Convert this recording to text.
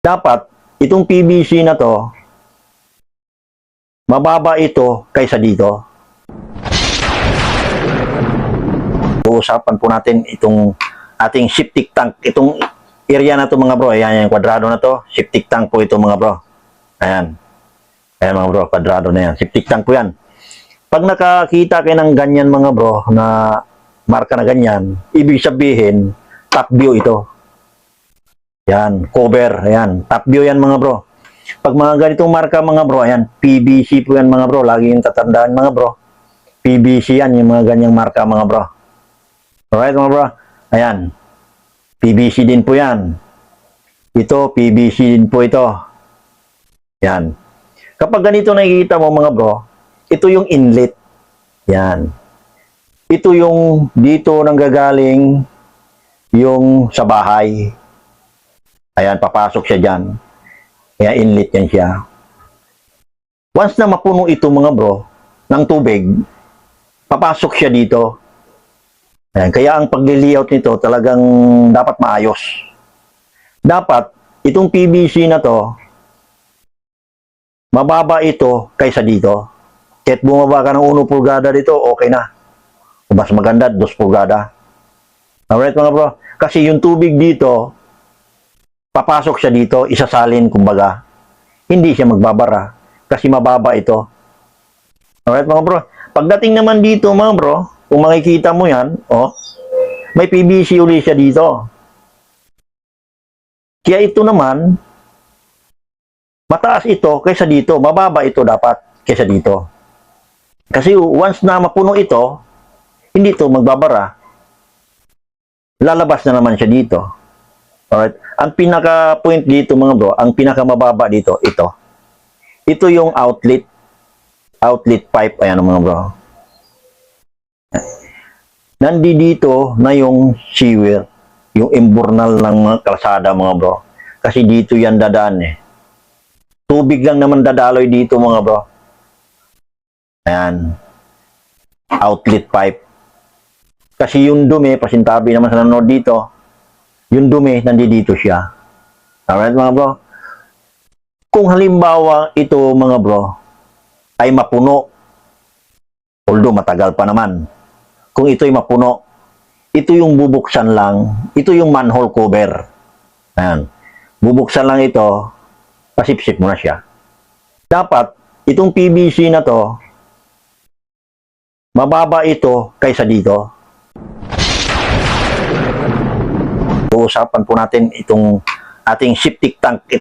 Dapat, itong PVC na to, mababa ito kaysa dito. Uusapan po natin itong ating septic tank. Itong area na to mga bro, ayan yung kwadrado na to, septic tank po ito mga bro. Ayan. Ayan mga bro, kwadrado na yan. Septic tank po yan. Pag nakakita kayo ng ganyan mga bro, na marka na ganyan, ibig sabihin, top view ito. Yan, cover, ayan. Top view yan mga bro. Pag mga ganitong marka mga bro, ayan, PVC po yan mga bro. Lagi yung tatandaan mga bro. PVC yan, yung mga ganyang marka mga bro. Alright mga bro, ayan. PVC din po yan. Ito, PVC din po ito. Yan. Kapag ganito nakikita mo mga bro, ito yung inlet. Yan. Ito yung dito nanggagaling yung sa bahay. Ayan, papasok siya dyan. Kaya inlet yan siya. Once na mapuno ito mga bro, ng tubig, papasok siya dito. Ayan, kaya ang pag-layout nito talagang dapat maayos. Dapat, itong PVC na to, mababa ito kaysa dito. Kahit bumaba ka ng 1 pulgada dito, okay na. O mas maganda, 2 pulgada. Alright mga bro? Kasi yung tubig dito, papasok siya dito, isasalin kumbaga. Hindi siya magbabara kasi mababa ito. Alright mga bro? Pagdating naman dito mga bro, kung makikita mo yan, oh, may PVC ulit siya dito. Kaya ito naman, mataas ito kaysa dito, mababa ito dapat kaysa dito. Kasi once na mapuno ito, hindi ito magbabara, lalabas na naman siya dito. Alright? Ang pinaka-point dito mga bro, ang pinaka-mababa dito, ito. Ito yung outlet pipe, ayan mga bro. Nandito na yung sewer, yung imbornal ng mga kalsada mga bro. Kasi dito yan dadaan eh. Tubig lang naman dadaloy dito mga bro. Ayan. Outlet pipe. Kasi yung dumi, pasintabi naman sa nanonood dito, yung dumi, nandito siya. Alright mga bro? Kung halimbawa ito mga bro, ay mapuno, although matagal pa naman, kung ito ay mapuno, ito yung bubuksan lang, ito yung manhole cover. Ayan. Bubuksan lang ito, pasipsip mo na siya. Dapat, itong PVC na to, mababa ito kaysa dito. Uusapan po natin itong ating septic tank.